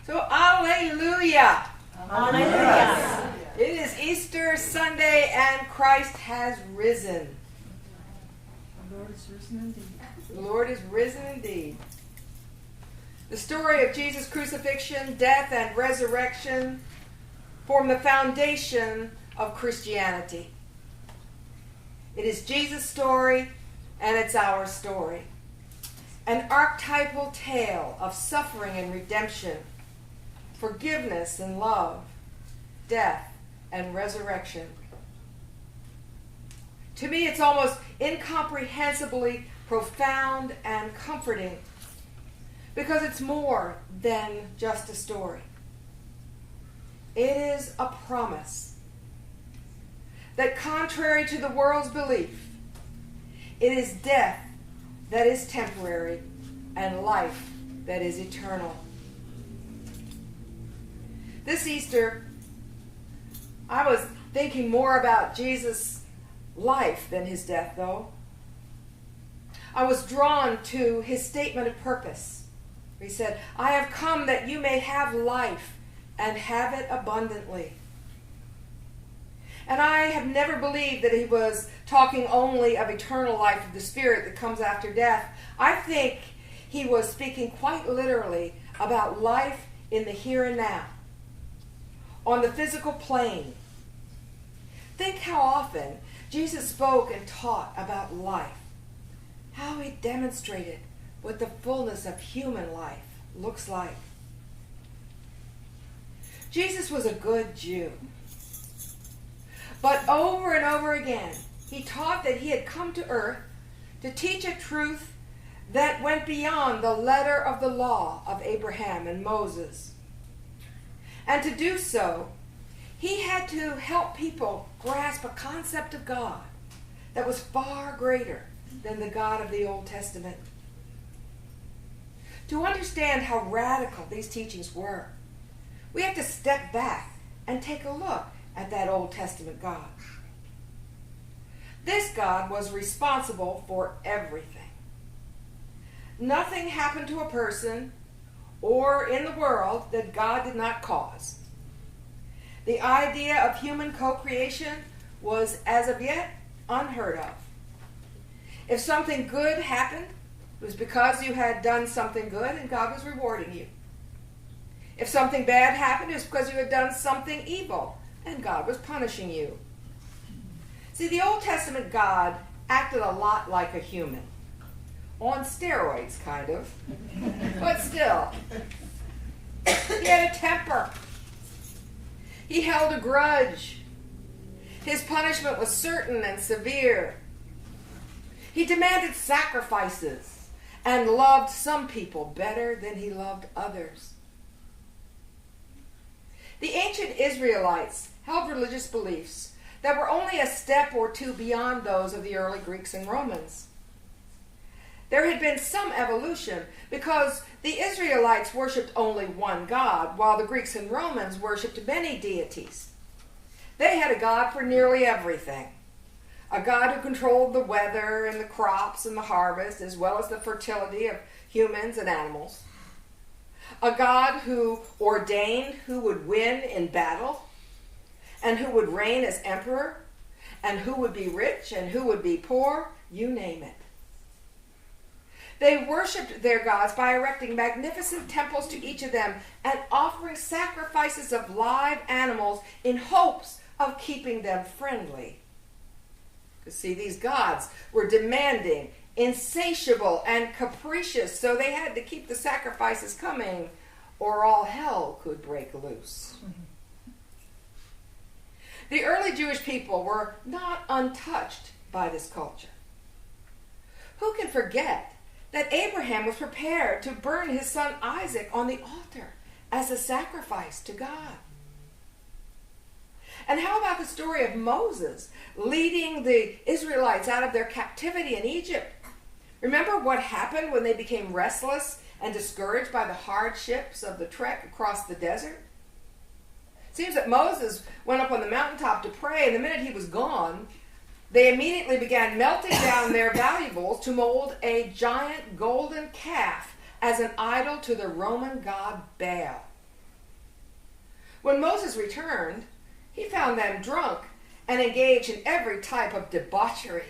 So, Alleluia! Alleluia! It is Easter Sunday and Christ has risen. The Lord is risen indeed. The Lord is risen indeed. The story of Jesus' crucifixion, death, and resurrection form the foundation of Christianity. It is Jesus' story and it's our story. An archetypal tale of suffering and redemption, forgiveness and love, death and resurrection. To me, it's almost incomprehensibly profound and comforting because it's more than just a story. It is a promise that, contrary to the world's belief, it is death that is temporary and life that is eternal. This Easter, I was thinking more about Jesus' life than his death, though. I was drawn to his statement of purpose. He said, "I have come that you may have life and have it abundantly." And I have never believed that he was talking only of eternal life of the Spirit that comes after death. I think he was speaking quite literally about life in the here and now, on the physical plane. Think how often Jesus spoke and taught about life, how he demonstrated what the fullness of human life looks like. Jesus was a good Jew. But over and over again, he taught that he had come to earth to teach a truth that went beyond the letter of the law of Abraham and Moses. And to do so, he had to help people grasp a concept of God that was far greater than the God of the Old Testament. To understand how radical these teachings were, we have to step back and take a look at that Old Testament God. This God was responsible for everything. Nothing happened to a person or in the world that God did not cause. The idea of human co-creation was, as of yet, unheard of. If something good happened, it was because you had done something good and God was rewarding you. If something bad happened, it was because you had done something evil and God was punishing you. See, the Old Testament God acted a lot like a human. On steroids, kind of. But still. He had a temper. He held a grudge. His punishment was certain and severe. He demanded sacrifices and loved some people better than he loved others. The ancient Israelites held religious beliefs that were only a step or two beyond those of the early Greeks and Romans. There had been some evolution because the Israelites worshipped only one God, while the Greeks and Romans worshipped many deities. They had a God for nearly everything. A God who controlled the weather and the crops and the harvest, as well as the fertility of humans and animals. A God who ordained who would win in battle, and who would reign as emperor, and who would be rich and who would be poor, you name it. They worshipped their gods by erecting magnificent temples to each of them and offering sacrifices of live animals in hopes of keeping them friendly. You see, these gods were demanding, insatiable, and capricious, so they had to keep the sacrifices coming, or all hell could break loose. The early Jewish people were not untouched by this culture. Who can forget that Abraham was prepared to burn his son Isaac on the altar as a sacrifice to God? And how about the story of Moses leading the Israelites out of their captivity in Egypt? Remember what happened when they became restless and discouraged by the hardships of the trek across the desert? It seems that Moses went up on the mountaintop to pray, and the minute he was gone, they immediately began melting down their valuables to mold a giant golden calf as an idol to the Roman god Baal. When Moses returned, he found them drunk and engaged in every type of debauchery.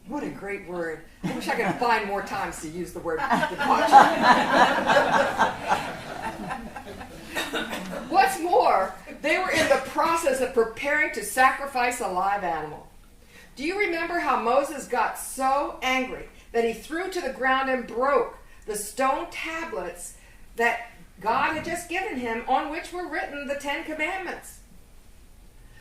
What a great word. I wish I could find more times to use the word debauchery. What's more, they were in the process of preparing to sacrifice a live animal. Do you remember how Moses got so angry that he threw to the ground and broke the stone tablets that God had just given him, on which were written the 10 Commandments?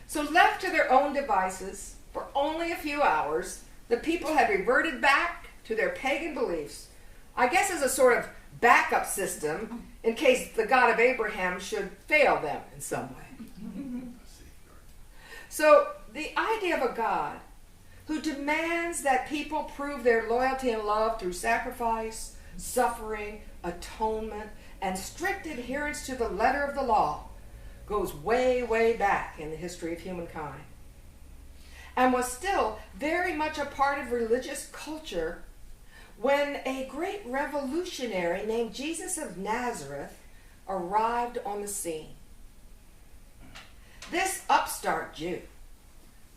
So left to their own devices for only a few hours, the people had reverted back to their pagan beliefs, I guess as a sort of backup system in case the God of Abraham should fail them in some way. So the idea of a God who demands that people prove their loyalty and love through sacrifice, suffering, atonement, and strict adherence to the letter of the law goes way, way back in the history of humankind, and was still very much a part of religious culture when a great revolutionary named Jesus of Nazareth arrived on the scene. This upstart Jew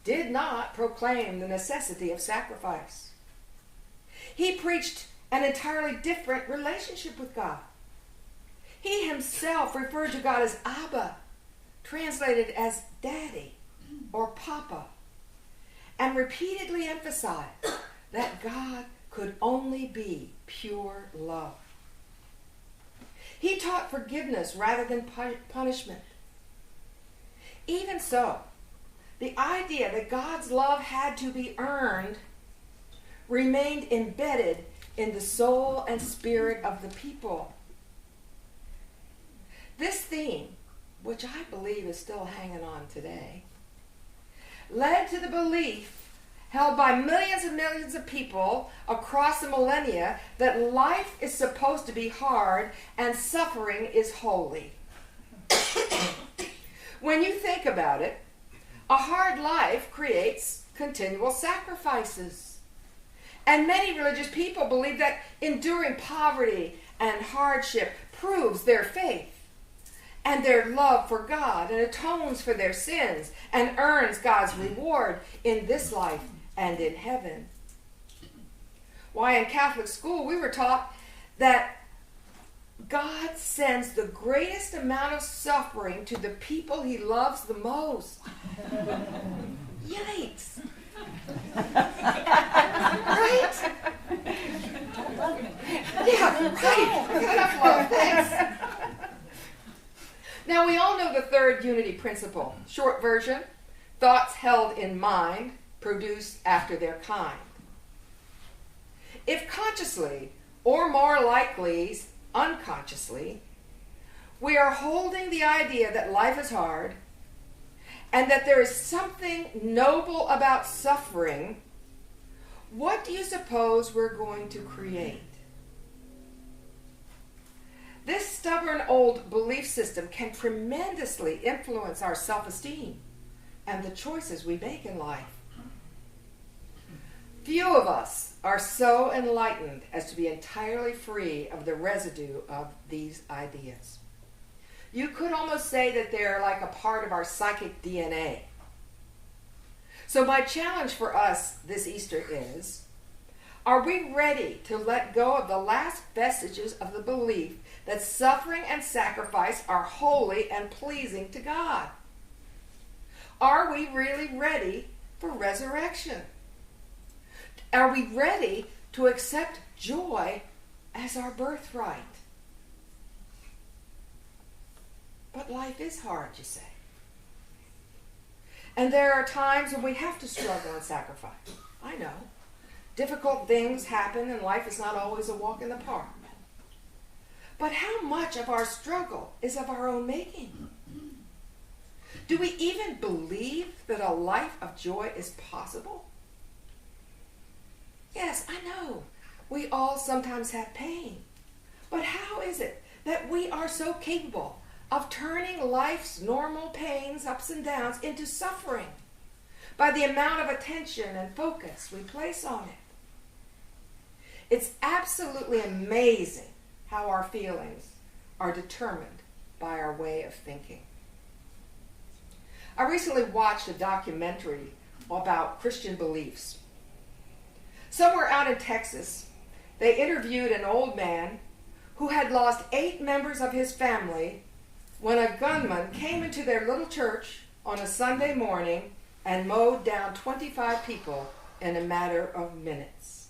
did not proclaim the necessity of sacrifice. He preached an entirely different relationship with God. He himself referred to God as Abba, translated as Daddy or Papa, and repeatedly emphasized that God could only be pure love. He taught forgiveness rather than punishment. Even so, the idea that God's love had to be earned remained embedded in the soul and spirit of the people. This theme, which I believe is still hanging on today, led to the belief held by millions and millions of people across the millennia that life is supposed to be hard and suffering is holy. When you think about it, a hard life creates continual sacrifices. And many religious people believe that enduring poverty and hardship proves their faith and their love for God and atones for their sins and earns God's reward in this life and in heaven. Why, in Catholic school, we were taught that God sends the greatest amount of suffering to the people he loves the most. Yikes. Right? Yeah, right. Enough love, thanks. Now, we all know the third unity principle. Short version: thoughts held in mind produce after their kind. If consciously, or more likely unconsciously, we are holding the idea that life is hard and that there is something noble about suffering, what do you suppose we're going to create? This stubborn old belief system can tremendously influence our self-esteem and the choices we make in life. Few of us are so enlightened as to be entirely free of the residue of these ideas. You could almost say that they're like a part of our psychic DNA. So my challenge for us this Easter is, are we ready to let go of the last vestiges of the belief that suffering and sacrifice are holy and pleasing to God? Are we really ready for resurrection? Are we ready to accept joy as our birthright? But life is hard, you say. And there are times when we have to struggle and sacrifice. I know. Difficult things happen and life is not always a walk in the park. But how much of our struggle is of our own making? Do we even believe that a life of joy is possible? Yes, I know. We all sometimes have pain. But how is it that we are so capable of turning life's normal pains, ups and downs, into suffering by the amount of attention and focus we place on it? It's absolutely amazing how our feelings are determined by our way of thinking. I recently watched a documentary about Christian beliefs. Somewhere out in Texas, they interviewed an old man who had lost 8 members of his family when a gunman came into their little church on a Sunday morning and mowed down 25 people in a matter of minutes.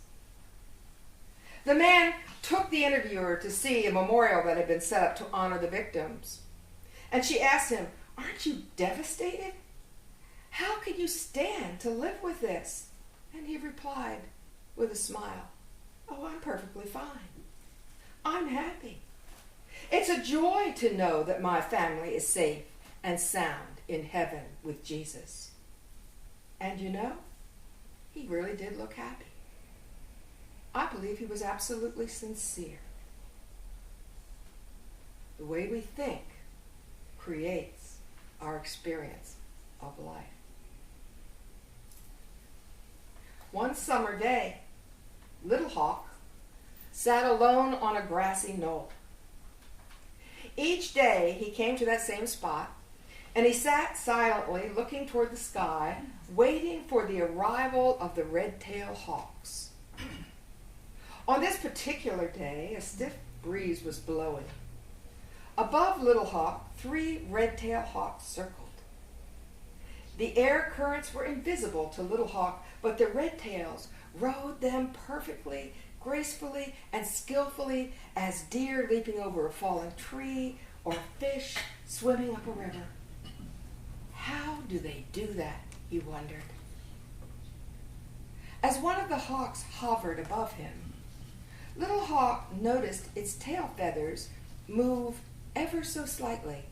The man took the interviewer to see a memorial that had been set up to honor the victims. And she asked him, "Aren't you devastated? How can you stand to live with this?" And he replied with a smile, "Oh, I'm perfectly fine. I'm happy. It's a joy to know that my family is safe and sound in heaven with Jesus." And you know, he really did look happy. I believe he was absolutely sincere. The way we think creates our experience of life. One summer day, Little Hawk sat alone on a grassy knoll. Each day he came to that same spot, and he sat silently looking toward the sky, waiting for the arrival of the red-tailed hawks. On this particular day, a stiff breeze was blowing. Above Little Hawk, 3 red-tailed hawks circled. The air currents were invisible to Little Hawk, but the red tails rode them perfectly, gracefully, and skillfully as deer leaping over a fallen tree or fish swimming up a river. How do they do that, he wondered. As one of the hawks hovered above him, Little Hawk noticed its tail feathers move ever so slightly.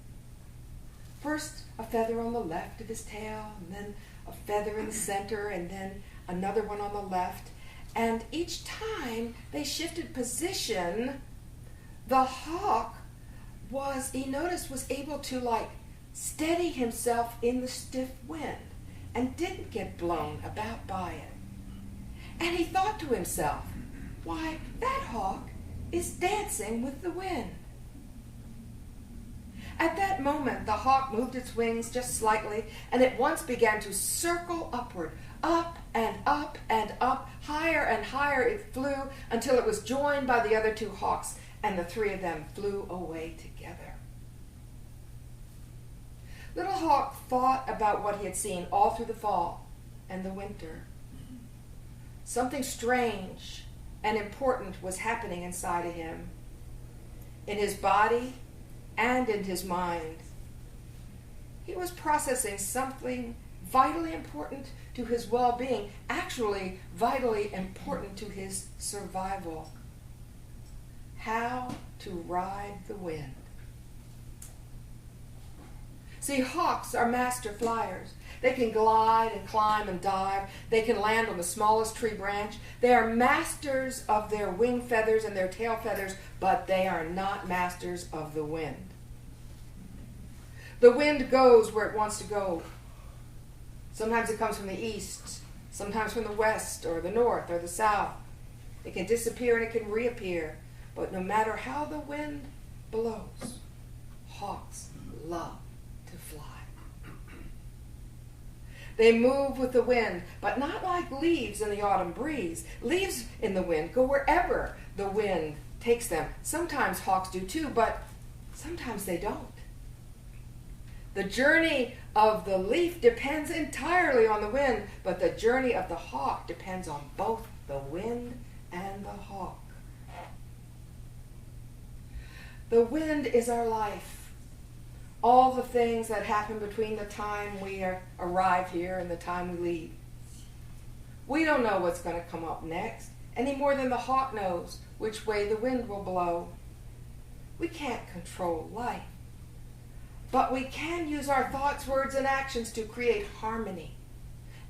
First, a feather on the left of his tail, and then a feather in the center, and then another one on the left. And each time they shifted position, the hawk was able to steady himself in the stiff wind and didn't get blown about by it. And he thought to himself, "Why, that hawk is dancing with the wind." At that moment, the hawk moved its wings just slightly, and at once began to circle upward, up and up and up, higher and higher it flew until it was joined by the other 2 hawks, and the 3 of them flew away together. Little Hawk thought about what he had seen all through the fall and the winter. Something strange and important was happening inside of him, in his body and in his mind. He was processing something vitally important to his well-being, actually vitally important to his survival. How to ride the wind. See, hawks are master flyers. They can glide and climb and dive. They can land on the smallest tree branch. They are masters of their wing feathers and their tail feathers, but they are not masters of the wind. The wind goes where it wants to go. Sometimes it comes from the east, sometimes from the west or the north or the south. It can disappear and it can reappear. But no matter how the wind blows, hawks love to fly. They move with the wind, but not like leaves in the autumn breeze. Leaves in the wind go wherever the wind takes them. Sometimes hawks do too, but sometimes they don't. The journey of the leaf depends entirely on the wind, but the journey of the hawk depends on both the wind and the hawk. The wind is our life. All the things that happen between the time we arrive here and the time we leave. We don't know what's going to come up next, any more than the hawk knows which way the wind will blow. We can't control life, but we can use our thoughts, words, and actions to create harmony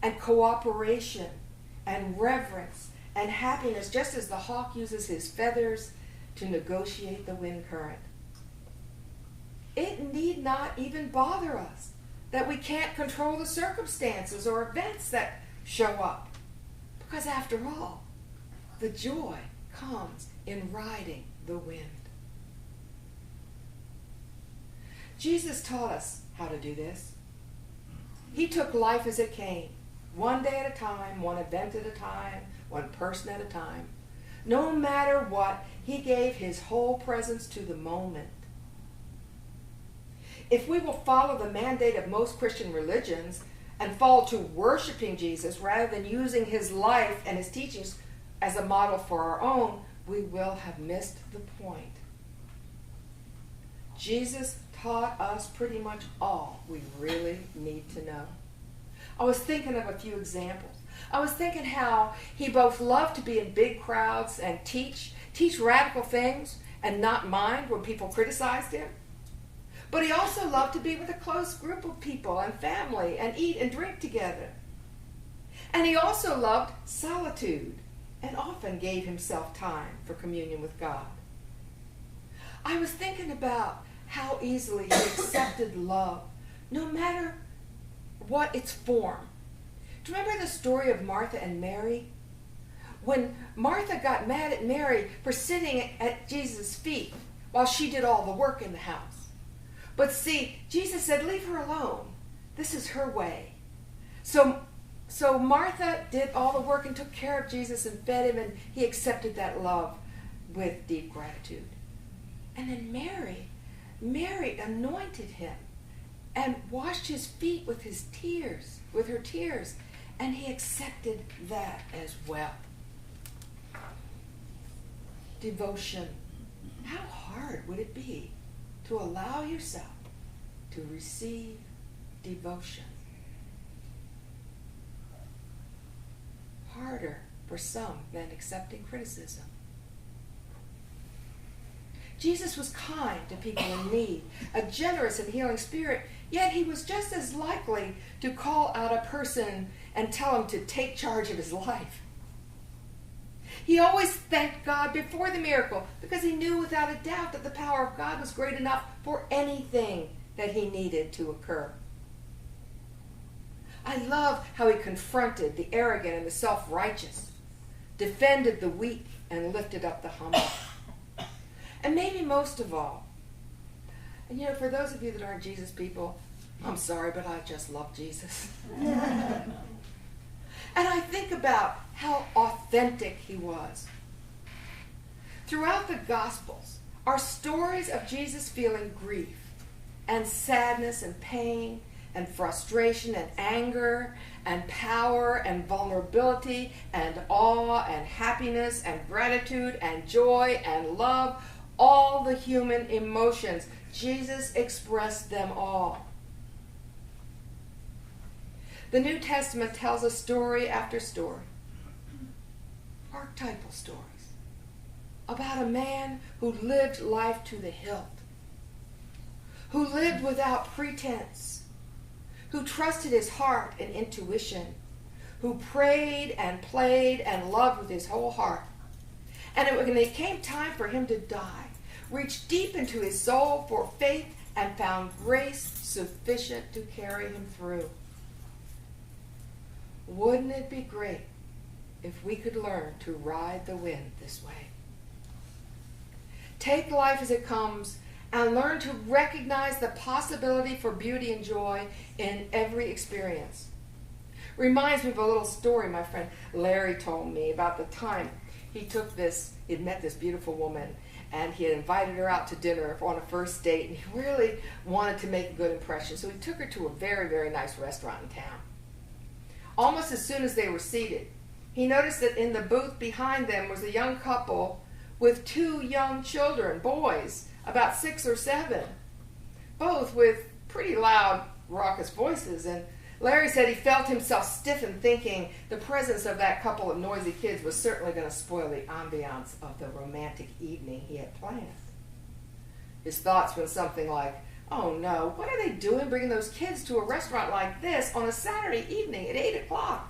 and cooperation and reverence and happiness, just as the hawk uses his feathers to negotiate the wind current. It need not even bother us that we can't control the circumstances or events that show up, because after all, the joy comes in riding the wind. Jesus taught us how to do this. He took life as it came, one day at a time, one event at a time, one person at a time. No matter what, he gave his whole presence to the moment. If we will follow the mandate of most Christian religions and fall to worshiping Jesus rather than using his life and his teachings as a model for our own, we will have missed the point. Jesus taught us pretty much all we really need to know. I was thinking of a few examples. I was thinking how he both loved to be in big crowds and teach radical things and not mind when people criticized him. But he also loved to be with a close group of people and family and eat and drink together. And he also loved solitude and often gave himself time for communion with God. I was thinking about how easily he accepted love, no matter what its form. Do you remember the story of Martha and Mary? When Martha got mad at Mary for sitting at Jesus' feet while she did all the work in the house. But see, Jesus said, leave her alone. This is her way. So Martha did all the work and took care of Jesus and fed him, and he accepted that love with deep gratitude. And then Mary anointed him and washed his feet with her tears, and he accepted that as well. Devotion. How hard would it be to allow yourself to receive devotion? Harder for some than accepting criticism. Jesus was kind to people in need, a generous and healing spirit, yet he was just as likely to call out a person and tell him to take charge of his life. He always thanked God before the miracle because he knew without a doubt that the power of God was great enough for anything that he needed to occur. I love how he confronted the arrogant and the self-righteous, defended the weak, and lifted up the humble. And maybe most of all, and for those of you that aren't Jesus people, I'm sorry, but I just love Jesus. And I think about how authentic he was. Throughout the Gospels are stories of Jesus feeling grief and sadness and pain and frustration and anger and power and vulnerability and awe and happiness and gratitude and joy and love. All the human emotions. Jesus expressed them all. The New Testament tells us story after story, archetypal stories, about a man who lived life to the hilt, who lived without pretense, who trusted his heart and intuition, who prayed and played and loved with his whole heart. And when it came time for him to die, reached deep into his soul for faith and found grace sufficient to carry him through. Wouldn't it be great if we could learn to ride the wind this way? Take life as it comes and learn to recognize the possibility for beauty and joy in every experience. Reminds me of a little story my friend Larry told me about the time he'd met this beautiful woman, and he had invited her out to dinner on a first date, and he really wanted to make a good impression. So he took her to a very, very nice restaurant in town. Almost as soon as they were seated, he noticed that in the booth behind them was a young couple with 2 young children, boys, about 6 or 7, both with pretty loud, raucous voices. And Larry said he felt himself stiffen, thinking the presence of that couple of noisy kids was certainly going to spoil the ambiance of the romantic evening he had planned. His thoughts went something like, oh no, what are they doing bringing those kids to a restaurant like this on a Saturday evening at 8 o'clock?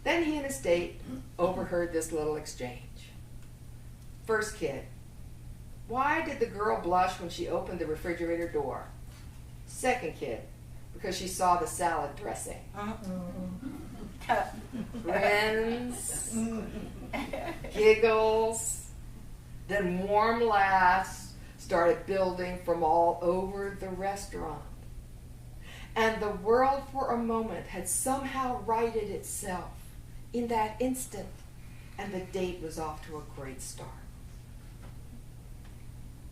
Then he and his date overheard this little exchange. First kid, why did the girl blush when she opened the refrigerator door? Second kid, because she saw the salad dressing. Grins, giggles, then warm laughs started building from all over the restaurant. And the world for a moment had somehow righted itself in that instant, and the date was off to a great start.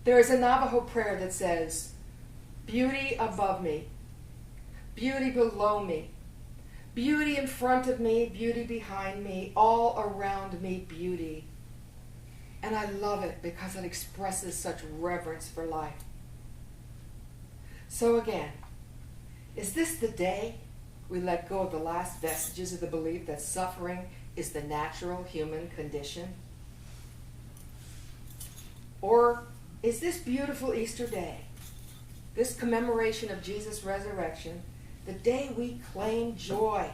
There is a Navajo prayer that says, beauty above me, beauty below me, beauty in front of me, beauty behind me, all around me, beauty. And I love it because it expresses such reverence for life. So again, is this the day we let go of the last vestiges of the belief that suffering is the natural human condition? Or is this beautiful Easter day, this commemoration of Jesus' resurrection, the day we claim joy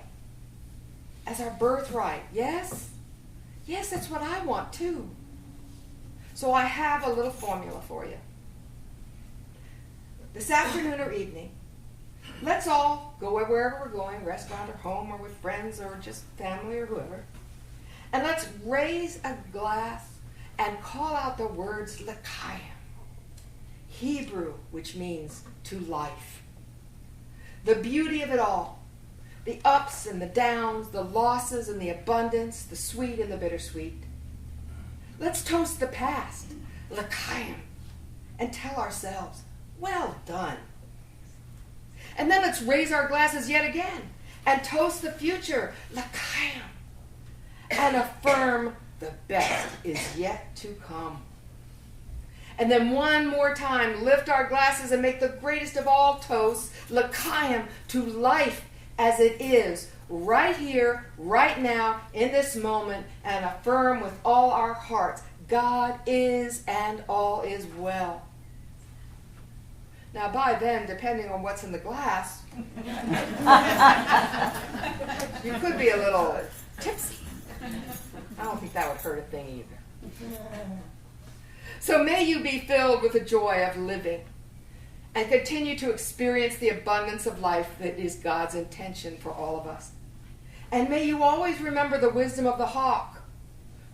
as our birthright? Yes? Yes, that's what I want too. So I have a little formula for you. This afternoon or evening, let's all go wherever we're going, restaurant or home or with friends or just family or whoever, and let's raise a glass and call out the words L'chaim, Hebrew, which means to life. The beauty of it all, the ups and the downs, the losses and the abundance, the sweet and the bittersweet. Let's toast the past, L'chaim, and tell ourselves, well done. And then let's raise our glasses yet again and toast the future, L'chaim, and affirm the best is yet to come. And then one more time, lift our glasses and make the greatest of all toasts, L'chaim, to life as it is, right here, right now, in this moment, and affirm with all our hearts, God is and all is well. Now by then, depending on what's in the glass, you could be a little tipsy. I don't think that would hurt a thing either. So may you be filled with the joy of living and continue to experience the abundance of life that is God's intention for all of us. And may you always remember the wisdom of the hawk,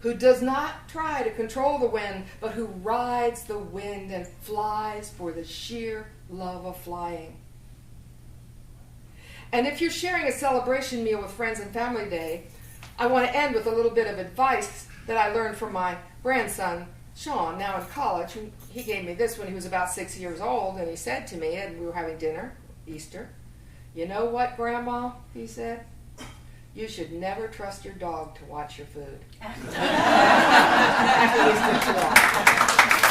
who does not try to control the wind, but who rides the wind and flies for the sheer love of flying. And if you're sharing a celebration meal with friends and family day, I want to end with a little bit of advice that I learned from my grandson, Sean, now in college. He gave me this when he was about 6 years old, and he said to me, and we were having dinner, Easter, "You know what, Grandma?" he said. "You should never trust your dog to watch your food." Happy Easter to all.